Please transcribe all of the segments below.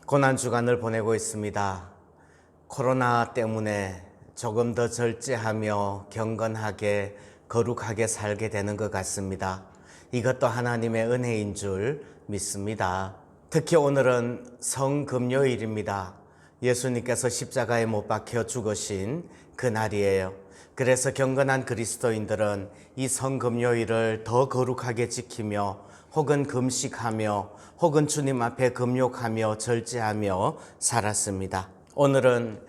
고난주간을 보내고 있습니다. 코로나 때문에 조금 더 절제하며 경건하게 거룩하게 살게 되는 것 같습니다. 이것도 하나님의 은혜인 줄 믿습니다. 특히 오늘은 성금요일입니다. 예수님께서 십자가에 못 박혀 죽으신 그날이에요. 그래서 경건한 그리스도인들은 이 성금요일을 더 거룩하게 지키며 혹은 금식하며 혹은 주님 앞에 금욕하며 절제하며 살았습니다. 오늘은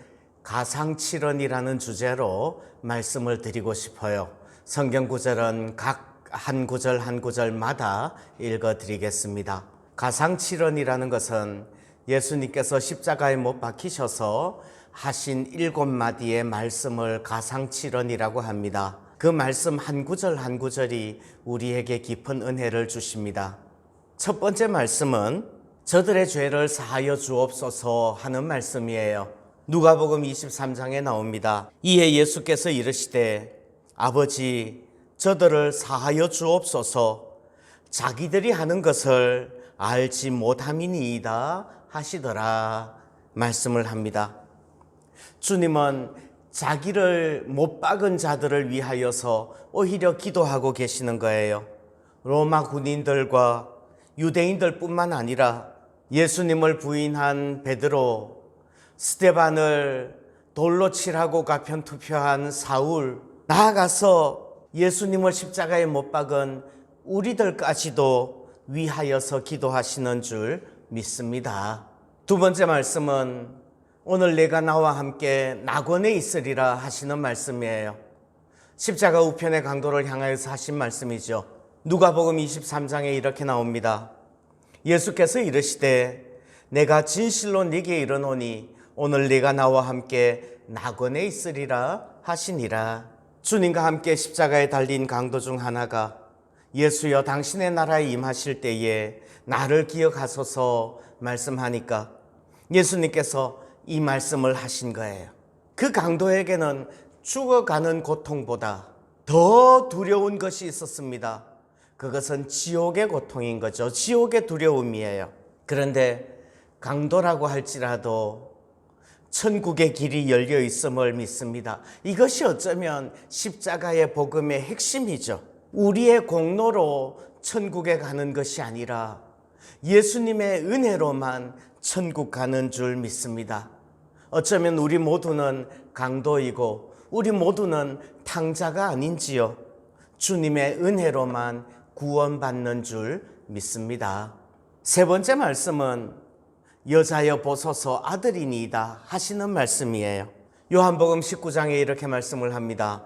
가상칠언이라는 주제로 말씀을 드리고 싶어요. 성경 구절은 각 한 구절 한 구절마다 읽어드리겠습니다. 가상칠언이라는 것은 예수님께서 십자가에 못 박히셔서 하신 7마디의 말씀을 가상칠언이라고 합니다. 그 말씀 한 구절 한 구절이 우리에게 깊은 은혜를 주십니다. 첫 번째 말씀은 저들의 죄를 사하여 주옵소서 하는 말씀이에요. 누가복음 23장에 나옵니다. 이에 예수께서 이르시되 아버지 저들을 사하여 주옵소서 자기들이 하는 것을 알지 못함이니이다 하시더라 말씀을 합니다. 주님은 자기를 못 박은 자들을 위하여서 오히려 기도하고 계시는 거예요. 로마 군인들과 유대인들 뿐만 아니라 예수님을 부인한 베드로, 스데반을 돌로 칠하고 가편투표한 사울, 나아가서 예수님을 십자가에 못 박은 우리들까지도 위하여서 기도하시는 줄 믿습니다. 두 번째 말씀은 오늘 내가 나와 함께 낙원에 있으리라 하시는 말씀이에요. 십자가 우편의 강도를 향하여서 하신 말씀이죠. 누가복음 23장에 이렇게 나옵니다. 예수께서 이르시되 내가 진실로 네게 이르노니 오늘 네가 나와 함께 낙원에 있으리라 하시니라. 주님과 함께 십자가에 달린 강도 중 하나가 예수여 당신의 나라에 임하실 때에 나를 기억하소서 말씀하니까 예수님께서 이 말씀을 하신 거예요. 그 강도에게는 죽어가는 고통보다 더 두려운 것이 있었습니다. 그것은 지옥의 고통인 거죠. 지옥의 두려움이에요. 그런데 강도라고 할지라도 천국의 길이 열려 있음을 믿습니다. 이것이 어쩌면 십자가의 복음의 핵심이죠. 우리의 공로로 천국에 가는 것이 아니라 예수님의 은혜로만 천국 가는 줄 믿습니다. 어쩌면 우리 모두는 강도이고 우리 모두는 탕자가 아닌지요. 주님의 은혜로만 구원받는 줄 믿습니다. 세 번째 말씀은 여자여 보소서 아들이니이다 하시는 말씀이에요. 요한복음 19장에 이렇게 말씀을 합니다.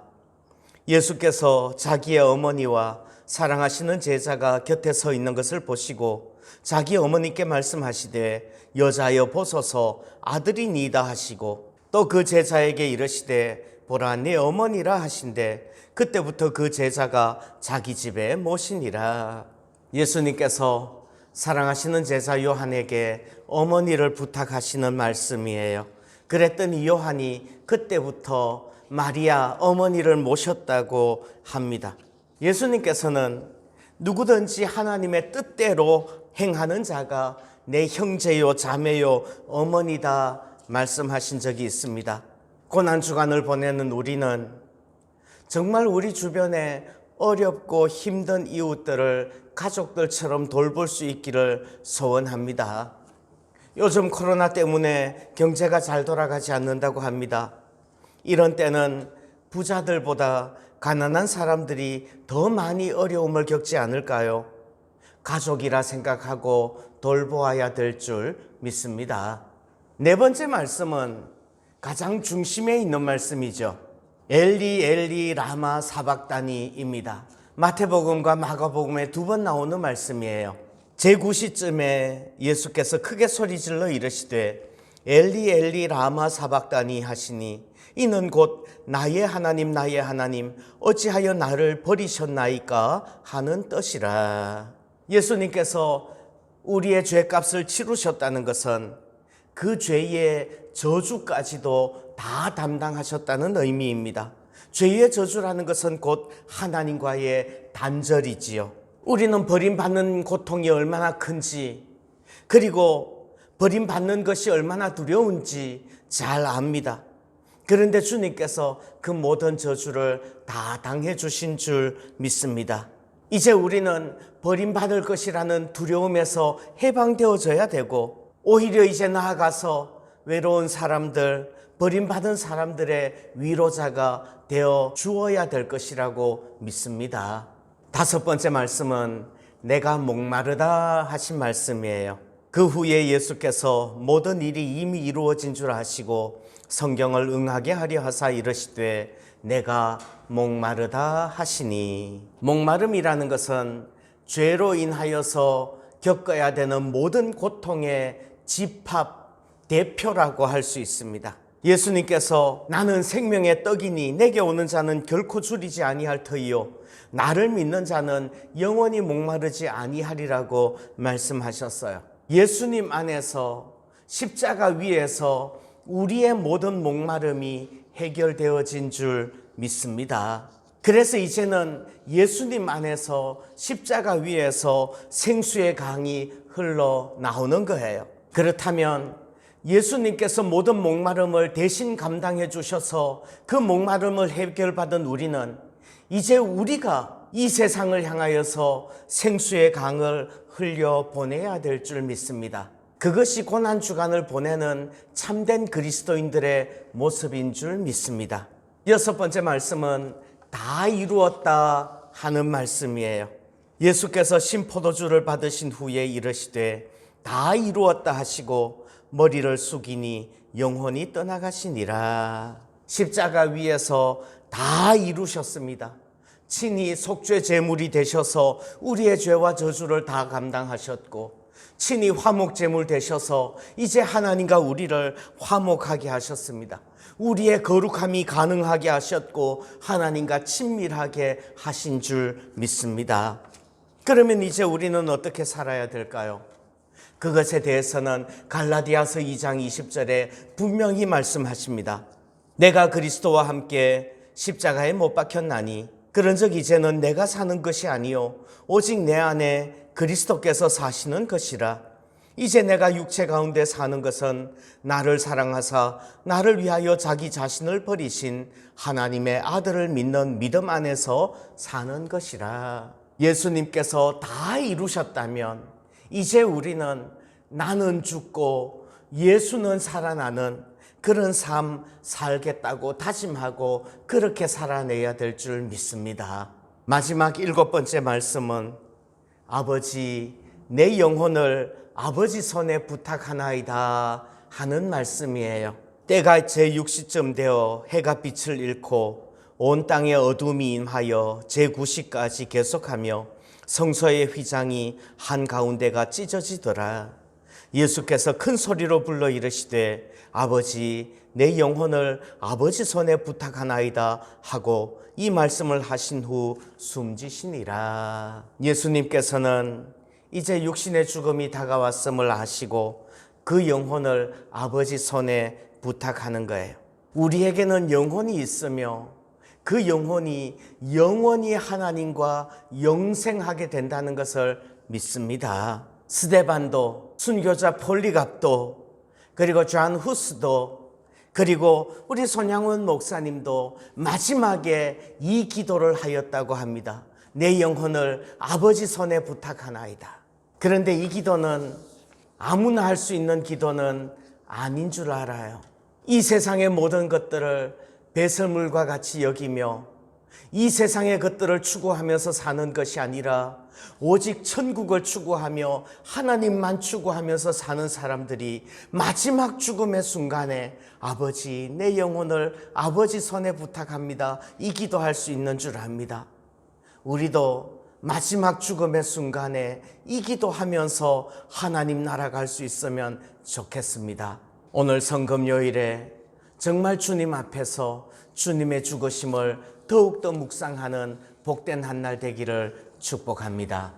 예수께서 자기의 어머니와 사랑하시는 제자가 곁에 서 있는 것을 보시고 자기 어머니께 말씀하시되 여자여 보소서 아들이니이다 하시고 또 그 제자에게 이르시되 보라 네 어머니라 하신대 그때부터 그 제자가 자기 집에 모시니라. 예수님께서 사랑하시는 제자 요한에게 어머니를 부탁하시는 말씀이에요. 그랬더니 요한이 그때부터 마리아 어머니를 모셨다고 합니다. 예수님께서는 누구든지 하나님의 뜻대로 행하는 자가 내 형제요 자매요 어머니다 말씀하신 적이 있습니다. 고난주간을 보내는 우리는 정말 우리 주변에 어렵고 힘든 이웃들을 가족들처럼 돌볼 수 있기를 소원합니다. 요즘 코로나 때문에 경제가 잘 돌아가지 않는다고 합니다. 이런 때는 부자들보다 가난한 사람들이 더 많이 어려움을 겪지 않을까요? 가족이라 생각하고 돌보아야 될 줄 믿습니다. 네 번째 말씀은 가장 중심에 있는 말씀이죠. 엘리 엘리 라마 사박다니입니다. 마태복음과 마가복음에 2번 나오는 말씀이에요. 제9시쯤에 예수께서 크게 소리질러 이르시되 엘리 엘리 라마 사박다니 하시니 이는 곧 나의 하나님 어찌하여 나를 버리셨나이까 하는 뜻이라. 예수님께서 우리의 죄값을 치르셨다는 것은 그 죄의 저주까지도 다 담당하셨다는 의미입니다. 죄의 저주라는 것은 곧 하나님과의 단절이지요. 우리는 버림받는 고통이 얼마나 큰지, 그리고 버림받는 것이 얼마나 두려운지 잘 압니다. 그런데 주님께서 그 모든 저주를 다 당해 주신 줄 믿습니다. 이제 우리는 버림받을 것이라는 두려움에서 해방되어져야 되고, 오히려 이제 나아가서 외로운 사람들, 버림받은 사람들의 위로자가 되어 주어야 될 것이라고 믿습니다. 다섯 번째 말씀은 내가 목마르다 하신 말씀이에요. 그 후에 예수께서 모든 일이 이미 이루어진 줄 아시고 성경을 응하게 하려 하사 이르시되 내가 목마르다 하시니. 목마름이라는 것은 죄로 인하여서 겪어야 되는 모든 고통의 집합 대표라고 할 수 있습니다. 예수님께서 나는 생명의 떡이니 내게 오는 자는 결코 줄이지 아니할 터이요 나를 믿는 자는 영원히 목마르지 아니하리라고 말씀하셨어요. 예수님 안에서 십자가 위에서 우리의 모든 목마름이 해결되어진 줄 믿습니다. 그래서 이제는 예수님 안에서 십자가 위에서 생수의 강이 흘러나오는 거예요. 그렇다면 예수님께서 모든 목마름을 대신 감당해 주셔서 그 목마름을 해결받은 우리는 이제 우리가 이 세상을 향하여서 생수의 강을 흘려보내야 될 줄 믿습니다. 그것이 고난주간을 보내는 참된 그리스도인들의 모습인 줄 믿습니다. 여섯 번째 말씀은 다 이루었다 하는 말씀이에요. 예수께서 신포도주를 받으신 후에 이르시되 다 이루었다 하시고 머리를 숙이니 영혼이 떠나가시니라. 십자가 위에서 다 이루셨습니다. 친히 속죄 제물이 되셔서 우리의 죄와 저주를 다 감당하셨고, 친히 화목 제물 되셔서 이제 하나님과 우리를 화목하게 하셨습니다. 우리의 거룩함이 가능하게 하셨고 하나님과 친밀하게 하신 줄 믿습니다. 그러면 이제 우리는 어떻게 살아야 될까요? 그것에 대해서는 갈라디아서 2장 20절에 분명히 말씀하십니다. 내가 그리스도와 함께 십자가에 못 박혔나니 그런즉 이제는 내가 사는 것이 아니요 오직 내 안에 그리스도께서 사시는 것이라. 이제 내가 육체 가운데 사는 것은 나를 사랑하사 나를 위하여 자기 자신을 버리신 하나님의 아들을 믿는 믿음 안에서 사는 것이라. 예수님께서 다 이루셨다면 이제 우리는 나는 죽고 예수는 살아나는 그런 삶 살겠다고 다짐하고 그렇게 살아내야 될 줄 믿습니다. 마지막 일곱 번째 말씀은 아버지 내 영혼을 아버지 손에 부탁하나이다 하는 말씀이에요. 때가 제6시쯤 되어 해가 빛을 잃고 온 땅에 어둠이 임하여 제9시까지 계속하며 성소의 휘장이 한가운데가 찢어지더라. 예수께서 큰 소리로 불러 이르시되 아버지 내 영혼을 아버지 손에 부탁하나이다 하고 이 말씀을 하신 후 숨지시니라. 예수님께서는 이제 육신의 죽음이 다가왔음을 아시고 그 영혼을 아버지 손에 부탁하는 거예요. 우리에게는 영혼이 있으며 그 영혼이 영원히 하나님과 영생하게 된다는 것을 믿습니다. 스데반도, 순교자 폴리갑도, 그리고 존 후스도, 그리고 우리 손양원 목사님도 마지막에 이 기도를 하였다고 합니다. 내 영혼을 아버지 손에 부탁하나이다. 그런데 이 기도는 아무나 할 수 있는 기도는 아닌 줄 알아요. 이 세상의 모든 것들을 배설물과 같이 여기며 이 세상의 것들을 추구하면서 사는 것이 아니라 오직 천국을 추구하며 하나님만 추구하면서 사는 사람들이 마지막 죽음의 순간에 아버지 내 영혼을 아버지 손에 부탁합니다. 이 기도할 수 있는 줄 압니다. 우리도 마지막 죽음의 순간에 이 기도하면서 하나님 나라 갈 수 있으면 좋겠습니다. 오늘 성금요일에 정말 주님 앞에서 주님의 죽으심을 더욱더 묵상하는 복된 한 날 되기를 축복합니다.